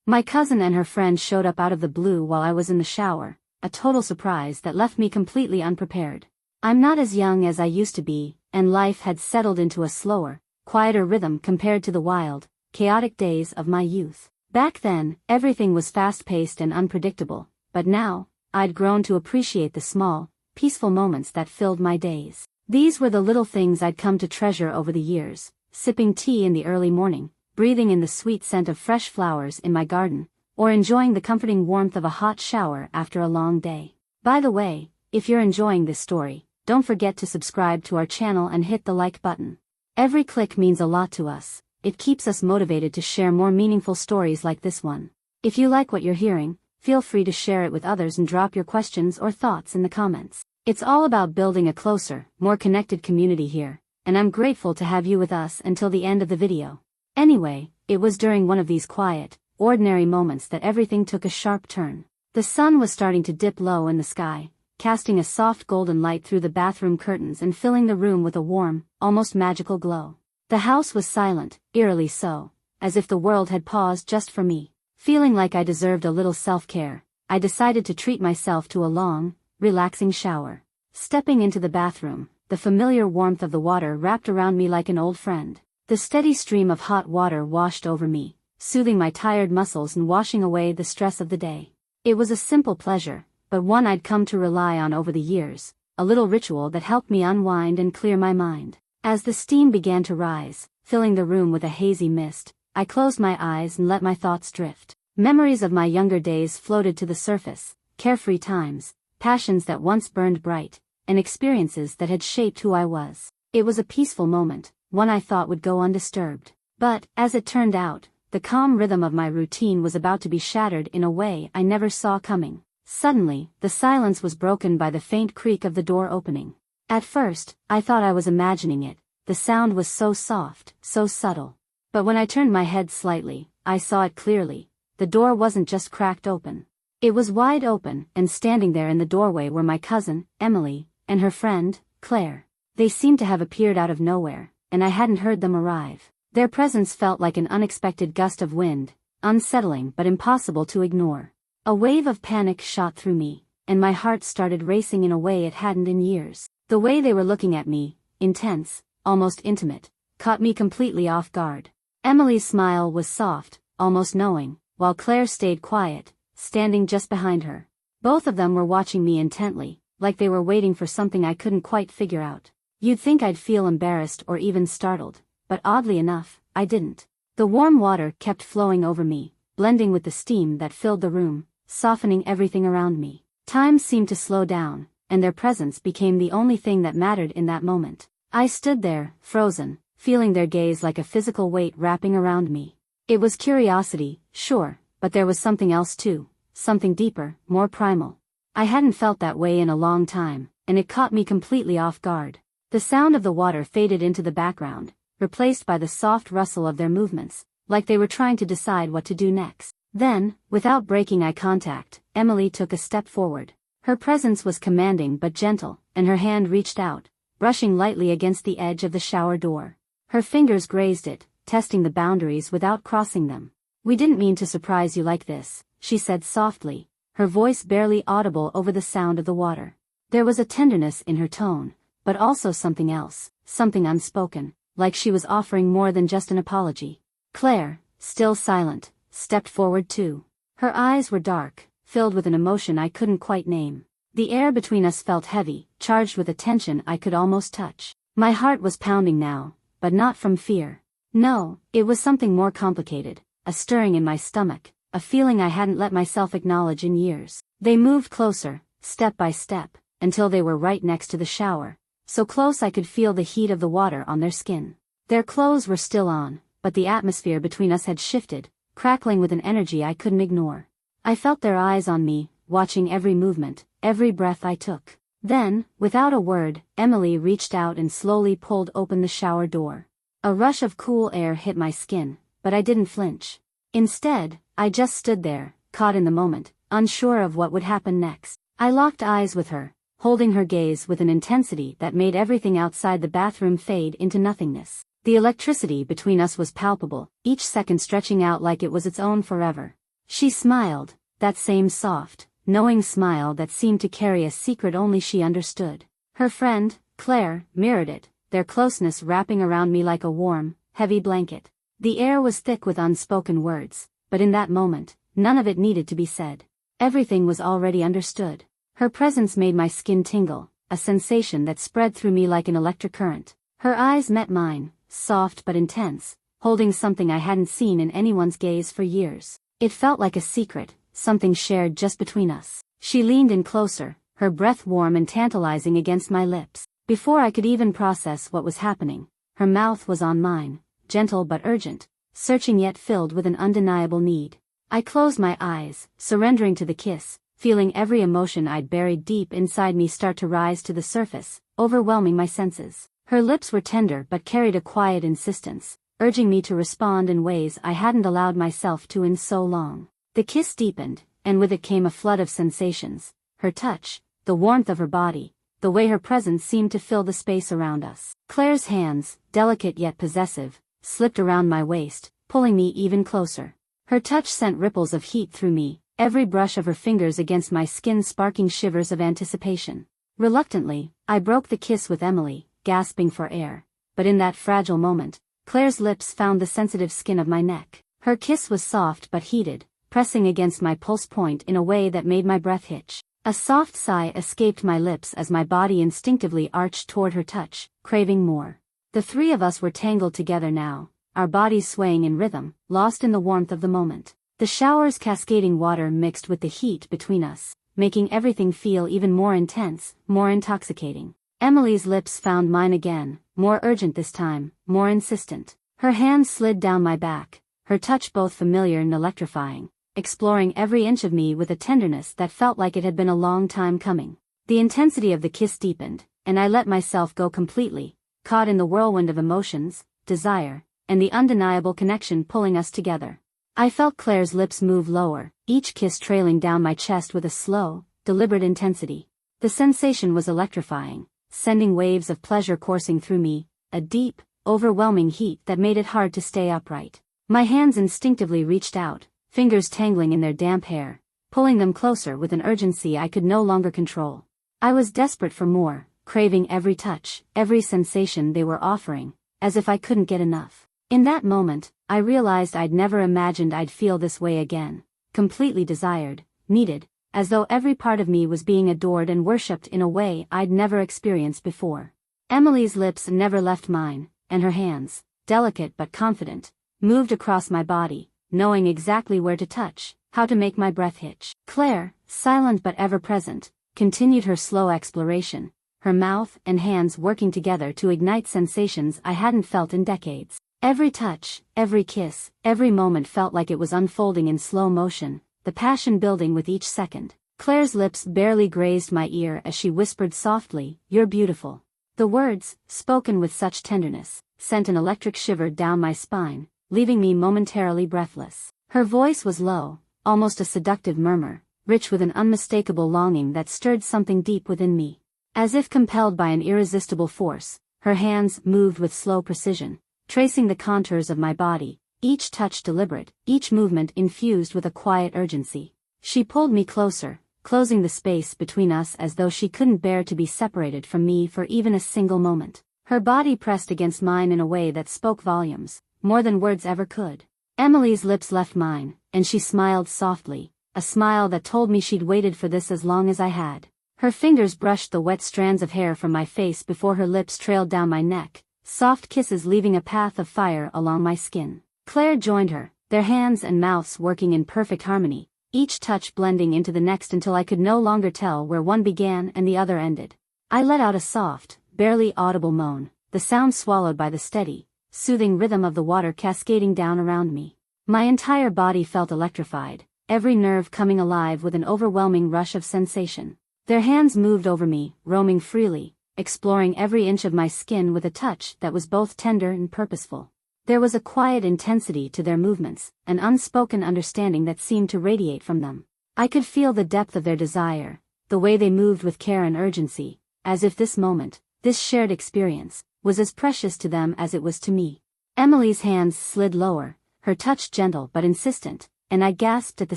My cousin and her friend showed up out of the blue while I was in the shower, a total surprise that left me completely unprepared. I'm not as young as I used to be, and life had settled into a slower, quieter rhythm compared to the wild, chaotic days of my youth. Back then, everything was fast-paced and unpredictable, but now, I'd grown to appreciate the small, peaceful moments that filled my days. These were the little things I'd come to treasure over the years, sipping tea in the early morning, breathing in the sweet scent of fresh flowers in my garden, or enjoying the comforting warmth of a hot shower after a long day. By the way, if you're enjoying this story, don't forget to subscribe to our channel and hit the like button. Every click means a lot to us. It keeps us motivated to share more meaningful stories like this one. If you like what you're hearing, feel free to share it with others and drop your questions or thoughts in the comments. It's all about building a closer, more connected community here, and I'm grateful to have you with us until the end of the video. Anyway, it was during one of these quiet, ordinary moments that everything took a sharp turn. The sun was starting to dip low in the sky, casting a soft golden light through the bathroom curtains and filling the room with a warm, almost magical glow. The house was silent, eerily so, as if the world had paused just for me. Feeling like I deserved a little self-care, I decided to treat myself to a long, relaxing shower. Stepping into the bathroom, the familiar warmth of the water wrapped around me like an old friend. The steady stream of hot water washed over me, soothing my tired muscles and washing away the stress of the day. It was a simple pleasure, but one I'd come to rely on over the years, a little ritual that helped me unwind and clear my mind. As the steam began to rise, filling the room with a hazy mist, I closed my eyes and let my thoughts drift. Memories of my younger days floated to the surface, carefree times, passions that once burned bright, and experiences that had shaped who I was. It was a peaceful moment, one I thought would go undisturbed. But, as it turned out, the calm rhythm of my routine was about to be shattered in a way I never saw coming. Suddenly, the silence was broken by the faint creak of the door opening. At first, I thought I was imagining it. The sound was so soft, so subtle. But when I turned my head slightly, I saw it clearly. The door wasn't just cracked open. It was wide open, and standing there in the doorway were my cousin, Emily, and her friend, Claire. They seemed to have appeared out of nowhere, and I hadn't heard them arrive. Their presence felt like an unexpected gust of wind, unsettling but impossible to ignore. A wave of panic shot through me, and my heart started racing in a way it hadn't in years. The way they were looking at me, intense, almost intimate, caught me completely off guard. Emily's smile was soft, almost knowing, while Claire stayed quiet, standing just behind her. Both of them were watching me intently, like they were waiting for something I couldn't quite figure out. You'd think I'd feel embarrassed or even startled, but oddly enough, I didn't. The warm water kept flowing over me, blending with the steam that filled the room, softening everything around me. Time seemed to slow down, and their presence became the only thing that mattered in that moment. I stood there, frozen, feeling their gaze like a physical weight wrapping around me. It was curiosity, sure, but there was something else too, something deeper, more primal. I hadn't felt that way in a long time, and it caught me completely off guard. The sound of the water faded into the background, replaced by the soft rustle of their movements, like they were trying to decide what to do next. Then, without breaking eye contact, Emily took a step forward. Her presence was commanding but gentle, and her hand reached out, brushing lightly against the edge of the shower door. Her fingers grazed it, testing the boundaries without crossing them. "We didn't mean to surprise you like this," she said softly, her voice barely audible over the sound of the water. There was a tenderness in her tone, but also something else, something unspoken, like she was offering more than just an apology. Claire, still silent, stepped forward too. Her eyes were dark, filled with an emotion I couldn't quite name. The air between us felt heavy, charged with a tension I could almost touch. My heart was pounding now, but not from fear. No, it was something more complicated, a stirring in my stomach, a feeling I hadn't let myself acknowledge in years. They moved closer, step by step, until they were right next to the shower, so close I could feel the heat of the water on their skin. Their clothes were still on, but the atmosphere between us had shifted, crackling with an energy I couldn't ignore. I felt their eyes on me, watching every movement, every breath I took. Then, without a word, Emily reached out and slowly pulled open the shower door. A rush of cool air hit my skin, but I didn't flinch. Instead, I just stood there, caught in the moment, unsure of what would happen next. I locked eyes with her, holding her gaze with an intensity that made everything outside the bathroom fade into nothingness. The electricity between us was palpable, each second stretching out like it was its own forever. She smiled, that same soft, knowing smile that seemed to carry a secret only she understood. Her friend, Claire, mirrored it, their closeness wrapping around me like a warm, heavy blanket. The air was thick with unspoken words, but in that moment, none of it needed to be said. Everything was already understood. Her presence made my skin tingle, a sensation that spread through me like an electric current. Her eyes met mine, soft but intense, holding something I hadn't seen in anyone's gaze for years. It felt like a secret, something shared just between us. She leaned in closer, her breath warm and tantalizing against my lips. Before I could even process what was happening, her mouth was on mine, gentle but urgent, searching yet filled with an undeniable need. I closed my eyes, surrendering to the kiss, feeling every emotion I'd buried deep inside me start to rise to the surface, overwhelming my senses. Her lips were tender but carried a quiet insistence, urging me to respond in ways I hadn't allowed myself to in so long. The kiss deepened, and with it came a flood of sensations. Her touch, the warmth of her body, the way her presence seemed to fill the space around us. Claire's hands, delicate yet possessive, slipped around my waist, pulling me even closer. Her touch sent ripples of heat through me, every brush of her fingers against my skin sparking shivers of anticipation. Reluctantly, I broke the kiss with Emily, gasping for air. But in that fragile moment, Claire's lips found the sensitive skin of my neck. Her kiss was soft but heated, pressing against my pulse point in a way that made my breath hitch. A soft sigh escaped my lips as my body instinctively arched toward her touch, craving more. The three of us were tangled together now, our bodies swaying in rhythm, lost in the warmth of the moment. The shower's cascading water mixed with the heat between us, making everything feel even more intense, more intoxicating. Emily's lips found mine again, more urgent this time, more insistent. Her hands slid down my back, her touch both familiar and electrifying, exploring every inch of me with a tenderness that felt like it had been a long time coming. The intensity of the kiss deepened, and I let myself go completely, caught in the whirlwind of emotions, desire, and the undeniable connection pulling us together. I felt Claire's lips move lower, each kiss trailing down my chest with a slow, deliberate intensity. The sensation was electrifying, sending waves of pleasure coursing through me, a deep, overwhelming heat that made it hard to stay upright. My hands instinctively reached out, fingers tangling in their damp hair, pulling them closer with an urgency I could no longer control. I was desperate for more, craving every touch, every sensation they were offering, as if I couldn't get enough. In that moment, I realized I'd never imagined I'd feel this way again, completely desired, needed, as though every part of me was being adored and worshipped in a way I'd never experienced before. Emily's lips never left mine, and her hands, delicate but confident, moved across my body, knowing exactly where to touch, how to make my breath hitch. Claire, silent but ever present, continued her slow exploration, her mouth and hands working together to ignite sensations I hadn't felt in decades. Every touch, every kiss, every moment felt like it was unfolding in slow motion, the passion building with each second. Claire's lips barely grazed my ear as she whispered softly, "You're beautiful." The words, spoken with such tenderness, sent an electric shiver down my spine, leaving me momentarily breathless. Her voice was low, almost a seductive murmur, rich with an unmistakable longing that stirred something deep within me. As if compelled by an irresistible force, her hands moved with slow precision, tracing the contours of my body, each touch deliberate, each movement infused with a quiet urgency. She pulled me closer, closing the space between us as though she couldn't bear to be separated from me for even a single moment. Her body pressed against mine in a way that spoke volumes, more than words ever could. Emily's lips left mine, and she smiled softly, a smile that told me she'd waited for this as long as I had. Her fingers brushed the wet strands of hair from my face before her lips trailed down my neck, soft kisses leaving a path of fire along my skin. Claire joined her, their hands and mouths working in perfect harmony, each touch blending into the next until I could no longer tell where one began and the other ended. I let out a soft, barely audible moan, the sound swallowed by the steady, soothing rhythm of the water cascading down around me. My entire body felt electrified, every nerve coming alive with an overwhelming rush of sensation. Their hands moved over me, roaming freely, exploring every inch of my skin with a touch that was both tender and purposeful. There was a quiet intensity to their movements, an unspoken understanding that seemed to radiate from them. I could feel the depth of their desire, the way they moved with care and urgency, as if this moment, this shared experience, was as precious to them as it was to me. Emily's hands slid lower, her touch gentle but insistent, and I gasped at the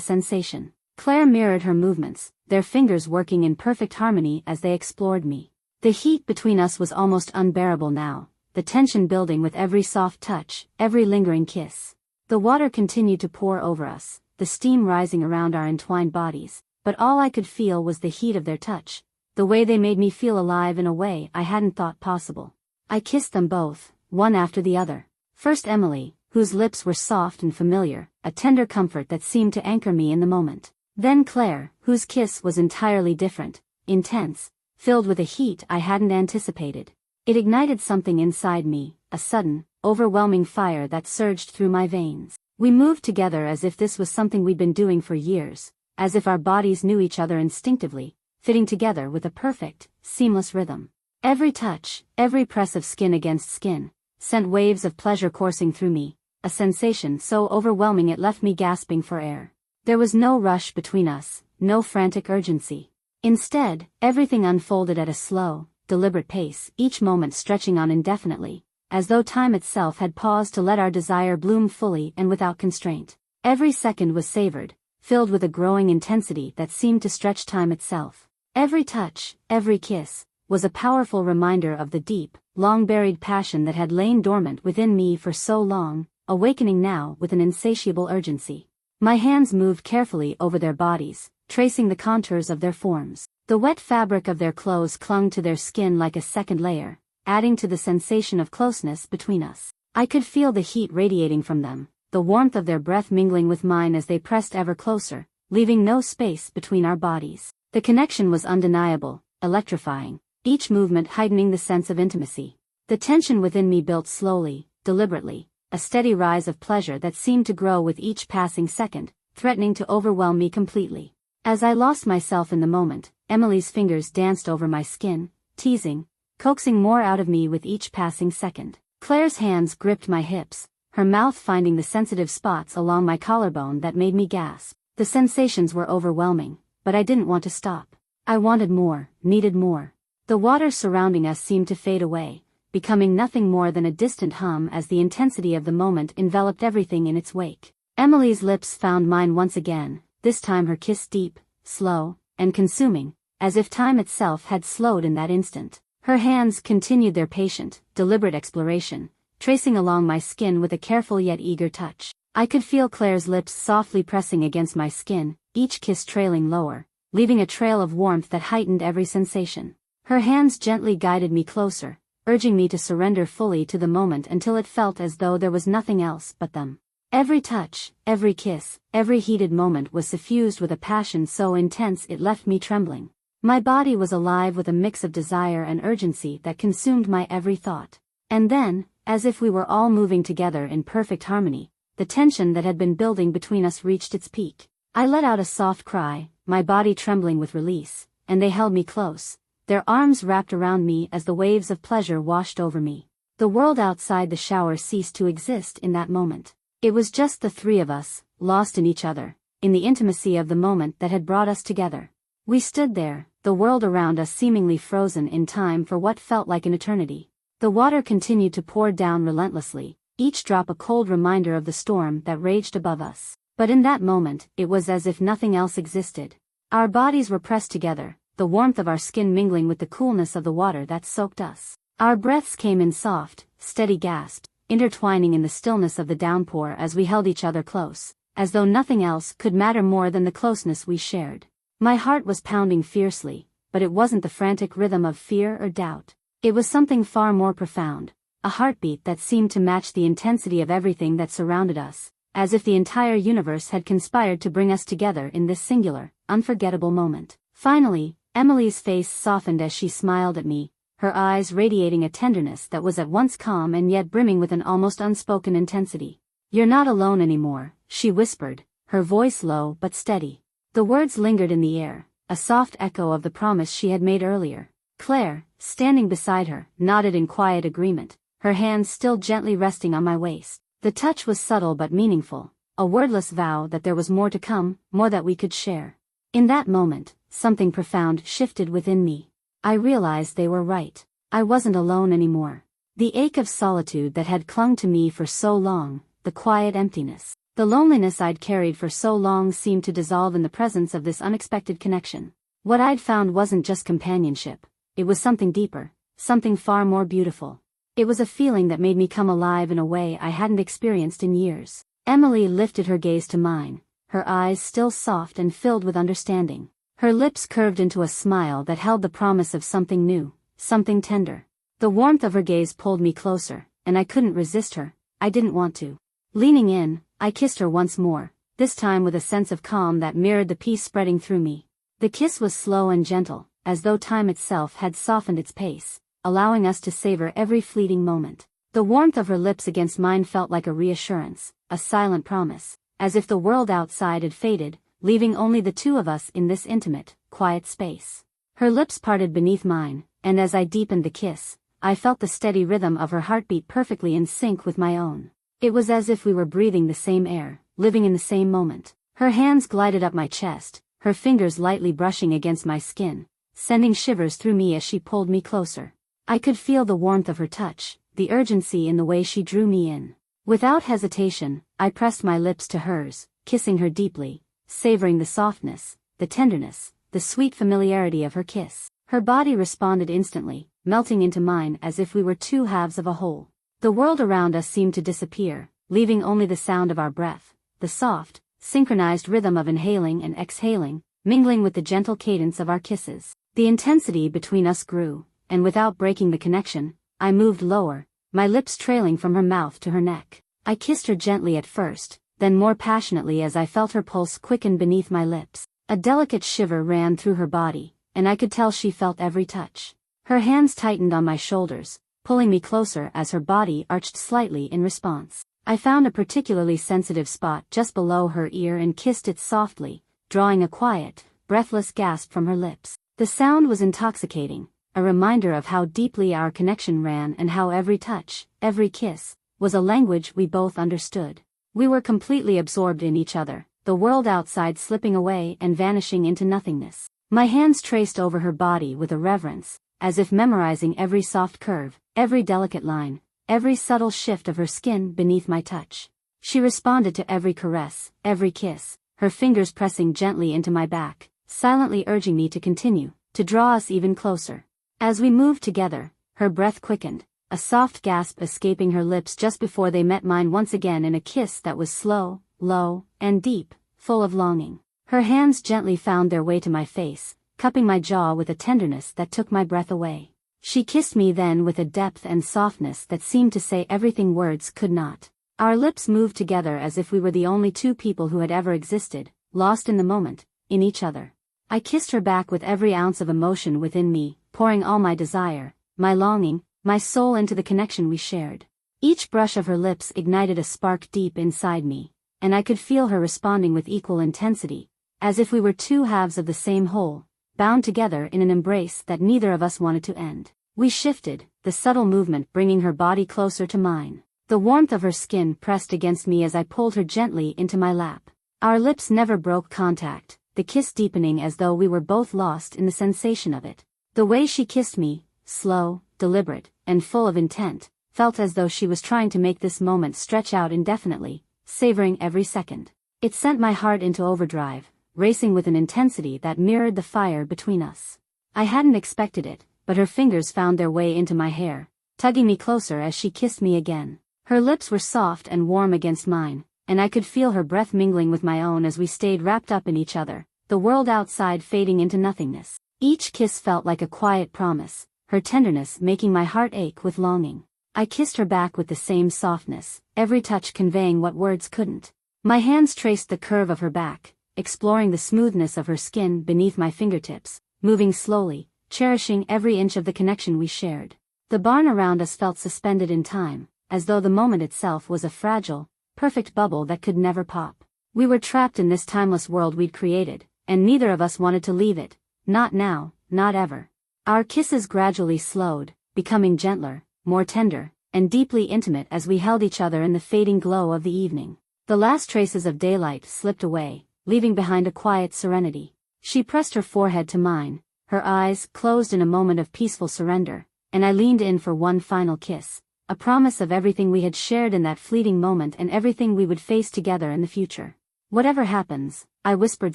sensation. Claire mirrored her movements, their fingers working in perfect harmony as they explored me. The heat between us was almost unbearable now, the tension building with every soft touch, every lingering kiss. The water continued to pour over us, the steam rising around our entwined bodies, but all I could feel was the heat of their touch, the way they made me feel alive in a way I hadn't thought possible. I kissed them both, one after the other. First Emily, whose lips were soft and familiar, a tender comfort that seemed to anchor me in the moment. Then Claire, whose kiss was entirely different, intense, filled with a heat I hadn't anticipated. It ignited something inside me, a sudden, overwhelming fire that surged through my veins. We moved together as if this was something we'd been doing for years, as if our bodies knew each other instinctively, fitting together with a perfect, seamless rhythm. Every touch, every press of skin against skin, sent waves of pleasure coursing through me, a sensation so overwhelming it left me gasping for air. There was no rush between us, no frantic urgency. Instead, everything unfolded at a slow, deliberate pace, each moment stretching on indefinitely, as though time itself had paused to let our desire bloom fully and without constraint. Every second was savored, filled with a growing intensity that seemed to stretch time itself. Every touch, every kiss, was a powerful reminder of the deep, long-buried passion that had lain dormant within me for so long, awakening now with an insatiable urgency. My hands moved carefully over their bodies, tracing the contours of their forms. The wet fabric of their clothes clung to their skin like a second layer, adding to the sensation of closeness between us. I could feel the heat radiating from them, the warmth of their breath mingling with mine as they pressed ever closer, leaving no space between our bodies. The connection was undeniable, electrifying, each movement heightening the sense of intimacy. The tension within me built slowly, deliberately, a steady rise of pleasure that seemed to grow with each passing second, threatening to overwhelm me completely. As I lost myself in the moment, Emily's fingers danced over my skin, teasing, coaxing more out of me with each passing second. Claire's hands gripped my hips, her mouth finding the sensitive spots along my collarbone that made me gasp. The sensations were overwhelming, but I didn't want to stop. I wanted more, needed more. The water surrounding us seemed to fade away, becoming nothing more than a distant hum as the intensity of the moment enveloped everything in its wake. Emily's lips found mine once again, this time her kiss deep, slow, and consuming, as if time itself had slowed in that instant. Her hands continued their patient, deliberate exploration, tracing along my skin with a careful yet eager touch. I could feel Claire's lips softly pressing against my skin, each kiss trailing lower, leaving a trail of warmth that heightened every sensation. Her hands gently guided me closer, urging me to surrender fully to the moment until it felt as though there was nothing else but them. Every touch, every kiss, every heated moment was suffused with a passion so intense it left me trembling. My body was alive with a mix of desire and urgency that consumed my every thought. And then, as if we were all moving together in perfect harmony, the tension that had been building between us reached its peak. I let out a soft cry, my body trembling with release, and they held me close, their arms wrapped around me as the waves of pleasure washed over me. The world outside the shower ceased to exist in that moment. It was just the three of us, lost in each other, in the intimacy of the moment that had brought us together. We stood there, the world around us seemingly frozen in time for what felt like an eternity. The water continued to pour down relentlessly, each drop a cold reminder of the storm that raged above us. But in that moment, it was as if nothing else existed. Our bodies were pressed together, the warmth of our skin mingling with the coolness of the water that soaked us. Our breaths came in soft, steady gasps, intertwining in the stillness of the downpour as we held each other close, as though nothing else could matter more than the closeness we shared. My heart was pounding fiercely, but it wasn't the frantic rhythm of fear or doubt. It was something far more profound, a heartbeat that seemed to match the intensity of everything that surrounded us, as if the entire universe had conspired to bring us together in this singular, unforgettable moment. Finally, Emily's face softened as she smiled at me, her eyes radiating a tenderness that was at once calm and yet brimming with an almost unspoken intensity. "You're not alone anymore," she whispered, her voice low but steady. The words lingered in the air, a soft echo of the promise she had made earlier. Claire, standing beside her, nodded in quiet agreement, her hands still gently resting on my waist. The touch was subtle but meaningful, a wordless vow that there was more to come, more that we could share. In that moment, something profound shifted within me. I realized they were right. I wasn't alone anymore. The ache of solitude that had clung to me for so long, the quiet emptiness, The loneliness I'd carried for so long seemed to dissolve in the presence of this unexpected connection. What I'd found wasn't just companionship, it was something deeper, something far more beautiful. It was a feeling that made me come alive in a way I hadn't experienced in years. Emily lifted her gaze to mine, her eyes still soft and filled with understanding. Her lips curved into a smile that held the promise of something new, something tender. The warmth of her gaze pulled me closer, and I couldn't resist her. I didn't want to. Leaning in, I kissed her once more, this time with a sense of calm that mirrored the peace spreading through me. The kiss was slow and gentle, as though time itself had softened its pace, allowing us to savor every fleeting moment. The warmth of her lips against mine felt like a reassurance, a silent promise, as if the world outside had faded, leaving only the two of us in this intimate, quiet space. Her lips parted beneath mine, and as I deepened the kiss, I felt the steady rhythm of her heartbeat perfectly in sync with my own. It was as if we were breathing the same air, living in the same moment. Her hands glided up my chest, her fingers lightly brushing against my skin, sending shivers through me as she pulled me closer. I could feel the warmth of her touch, the urgency in the way she drew me in. Without hesitation, I pressed my lips to hers, kissing her deeply, savoring the softness, the tenderness, the sweet familiarity of her kiss. Her body responded instantly, melting into mine as if we were two halves of a whole. The world around us seemed to disappear, leaving only the sound of our breath, the soft, synchronized rhythm of inhaling and exhaling, mingling with the gentle cadence of our kisses. The intensity between us grew, and without breaking the connection, I moved lower, my lips trailing from her mouth to her neck. I kissed her gently at first, then more passionately as I felt her pulse quicken beneath my lips. A delicate shiver ran through her body, and I could tell she felt every touch. Her hands tightened on my shoulders, pulling me closer as her body arched slightly in response. I found a particularly sensitive spot just below her ear and kissed it softly, drawing a quiet, breathless gasp from her lips. The sound was intoxicating, a reminder of how deeply our connection ran and how every touch, every kiss, was a language we both understood. We were completely absorbed in each other, the world outside slipping away and vanishing into nothingness. My hands traced over her body with a reverence, as if memorizing every soft curve, every delicate line, every subtle shift of her skin beneath my touch. She responded to every caress, every kiss, her fingers pressing gently into my back, silently urging me to continue, to draw us even closer. As we moved together, her breath quickened, a soft gasp escaping her lips just before they met mine once again in a kiss that was slow, low, and deep, full of longing. Her hands gently found their way to my face, cupping my jaw with a tenderness that took my breath away. She kissed me then with a depth and softness that seemed to say everything words could not. Our lips moved together as if we were the only two people who had ever existed, lost in the moment, in each other. I kissed her back with every ounce of emotion within me, pouring all my desire, my longing, my soul into the connection we shared. Each brush of her lips ignited a spark deep inside me, and I could feel her responding with equal intensity, as if we were two halves of the same whole, bound together in an embrace that neither of us wanted to end. We shifted, the subtle movement bringing her body closer to mine. The warmth of her skin pressed against me as I pulled her gently into my lap. Our lips never broke contact, the kiss deepening as though we were both lost in the sensation of it. The way she kissed me, slow, deliberate, and full of intent, felt as though she was trying to make this moment stretch out indefinitely, savoring every second. It sent my heart into overdrive, racing with an intensity that mirrored the fire between us. I hadn't expected it, but her fingers found their way into my hair, tugging me closer as she kissed me again. Her lips were soft and warm against mine, and I could feel her breath mingling with my own as we stayed wrapped up in each other, the world outside fading into nothingness. Each kiss felt like a quiet promise, her tenderness making my heart ache with longing. I kissed her back with the same softness, every touch conveying what words couldn't. My hands traced the curve of her back, exploring the smoothness of her skin beneath my fingertips, moving slowly, cherishing every inch of the connection we shared. The barn around us felt suspended in time, as though the moment itself was a fragile, perfect bubble that could never pop. We were trapped in this timeless world we'd created, and neither of us wanted to leave it, not now, not ever. Our kisses gradually slowed, becoming gentler, more tender, and deeply intimate as we held each other in the fading glow of the evening. The last traces of daylight slipped away, leaving behind a quiet serenity. She pressed her forehead to mine, her eyes closed in a moment of peaceful surrender, and I leaned in for one final kiss, a promise of everything we had shared in that fleeting moment and everything we would face together in the future. Whatever happens, I whispered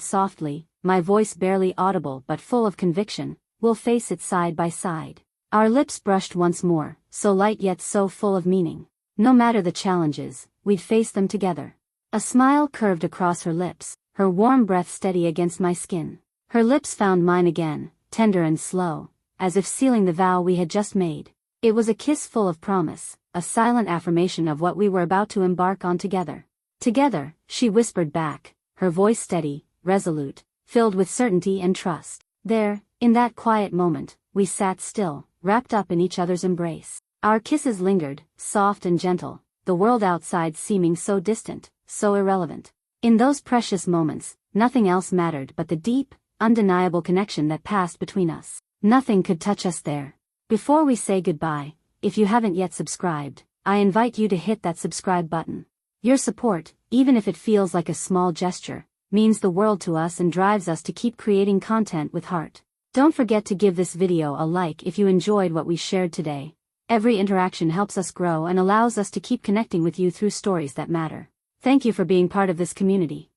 softly, my voice barely audible but full of conviction, we'll face it side by side. Our lips brushed once more, so light yet so full of meaning. No matter the challenges, we'd face them together. A smile curved across her lips, her warm breath steady against my skin. Her lips found mine again, tender and slow, as if sealing the vow we had just made. It was a kiss full of promise, a silent affirmation of what we were about to embark on together. Together, she whispered back, her voice steady, resolute, filled with certainty and trust. There, in that quiet moment, we sat still, wrapped up in each other's embrace. Our kisses lingered, soft and gentle, the world outside seeming so distant, so irrelevant. In those precious moments, nothing else mattered but the deep, undeniable connection that passed between us. Nothing could touch us there. Before we say goodbye, if you haven't yet subscribed, I invite you to hit that subscribe button. Your support, even if it feels like a small gesture, means the world to us and drives us to keep creating content with heart. Don't forget to give this video a like if you enjoyed what we shared today. Every interaction helps us grow and allows us to keep connecting with you through stories that matter. Thank you for being part of this community.